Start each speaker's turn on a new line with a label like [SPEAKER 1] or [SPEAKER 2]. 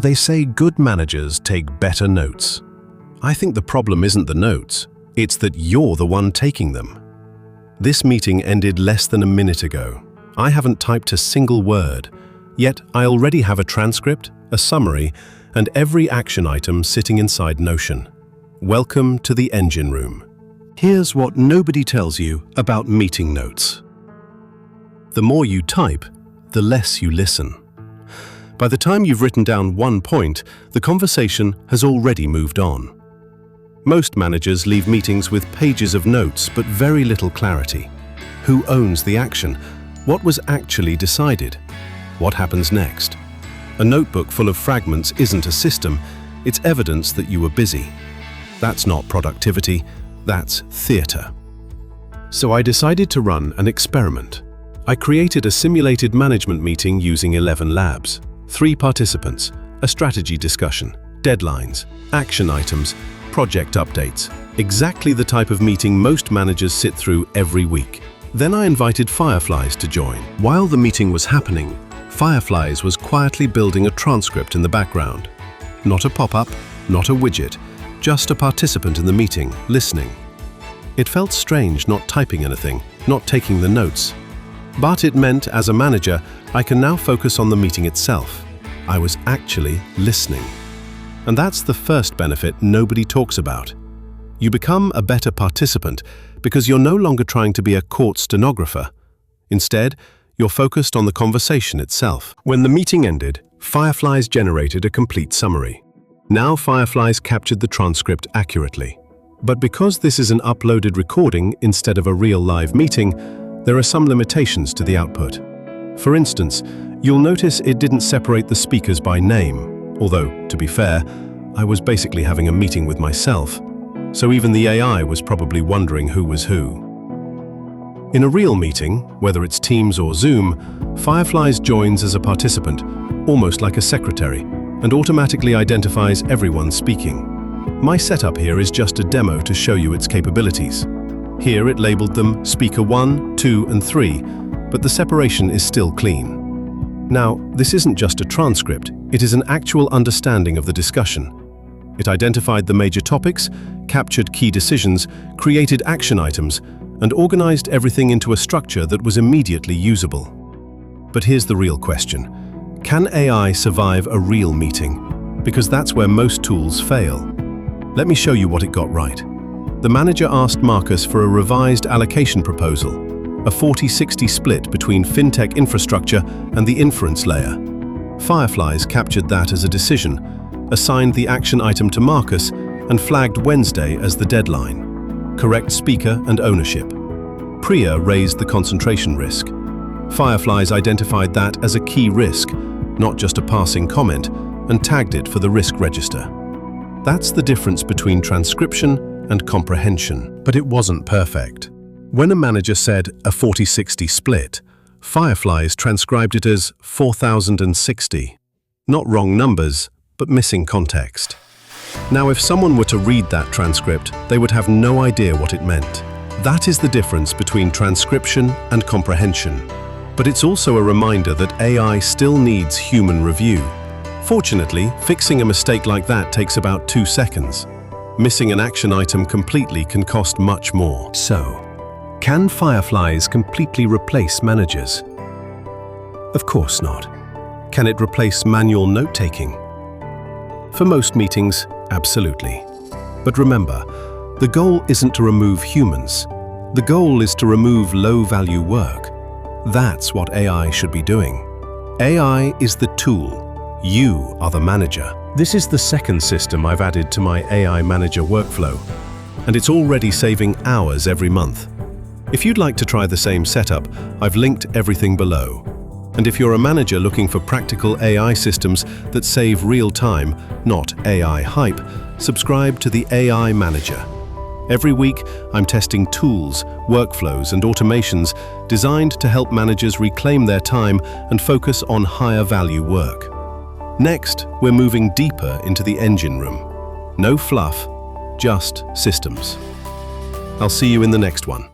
[SPEAKER 1] They say good managers take better notes. I think the problem isn't the notes, it's that you're the one taking them. This meeting ended less than a minute ago. I haven't typed a single word, yet I already have a transcript, a summary, and every action item sitting inside Notion. Welcome to the engine room. Here's what nobody tells you about meeting notes. The more you type, the less you listen. By the time you've written down one point, the conversation has already moved on. Most managers leave meetings with pages of notes but very little clarity. Who owns the action? What was actually decided? What happens next? A notebook full of fragments isn't a system, it's evidence that you were busy. That's not productivity, that's theater. So I decided to run an experiment. I created a simulated management meeting using ElevenLabs. 3 participants, a strategy discussion, deadlines, action items, project updates. Exactly the type of meeting most managers sit through every week. Then I invited Fireflies to join. While the meeting was happening, Fireflies was quietly building a transcript in the background. Not a pop-up, not a widget, just a participant in the meeting, listening. It felt strange not typing anything, not taking the notes. But it meant, as a manager, I can now focus on the meeting itself. I was actually listening. And that's the first benefit nobody talks about. You become a better participant because you're no longer trying to be a court stenographer. Instead, you're focused on the conversation itself. When the meeting ended, Fireflies generated a complete summary. Now Fireflies captured the transcript accurately. But because this is an uploaded recording instead of a real live meeting, there are some limitations to the output. For instance, you'll notice it didn't separate the speakers by name, although, to be fair, I was basically having a meeting with myself, so even the AI was probably wondering who was who. In a real meeting, whether it's Teams or Zoom, Fireflies joins as a participant, almost like a secretary, and automatically identifies everyone speaking. My setup here is just a demo to show you its capabilities. Here it labeled them Speaker 1, 2, and 3, but the separation is still clean. Now, this isn't just a transcript, it is an actual understanding of the discussion. It identified the major topics, captured key decisions, created action items, and organized everything into a structure that was immediately usable. But here's the real question. Can AI survive a real meeting? Because that's where most tools fail. Let me show you what it got right. The manager asked Marcus for a revised allocation proposal, a 40-60 split between fintech infrastructure and the inference layer. Fireflies captured that as a decision, assigned the action item to Marcus, and flagged Wednesday as the deadline. Correct speaker and ownership. Priya raised the concentration risk. Fireflies identified that as a key risk, not just a passing comment, and tagged it for the risk register. That's the difference between transcription and comprehension. But it wasn't perfect. When a manager said a 40-60 split, Fireflies transcribed it as 4,060. Not wrong numbers, but missing context. Now, if someone were to read that transcript, they would have no idea what it meant. That is the difference between transcription and comprehension. But it's also a reminder that AI still needs human review. Fortunately, fixing a mistake like that takes about 2 seconds. Missing an action item completely can cost much more. So, can Fireflies completely replace managers? Of course not. Can it replace manual note-taking? For most meetings, absolutely. But remember, the goal isn't to remove humans. The goal is to remove low-value work. That's what AI should be doing. AI is the tool. You are the manager. This is the second system I've added to my AI manager workflow, and it's already saving hours every month. If you'd like to try the same setup, I've linked everything below. And if you're a manager looking for practical AI systems that save real time, not AI hype, subscribe to the AI Manager. Every week, I'm testing tools, workflows, and automations designed to help managers reclaim their time and focus on higher value work. Next, we're moving deeper into the engine room. No fluff, just systems. I'll see you in the next one.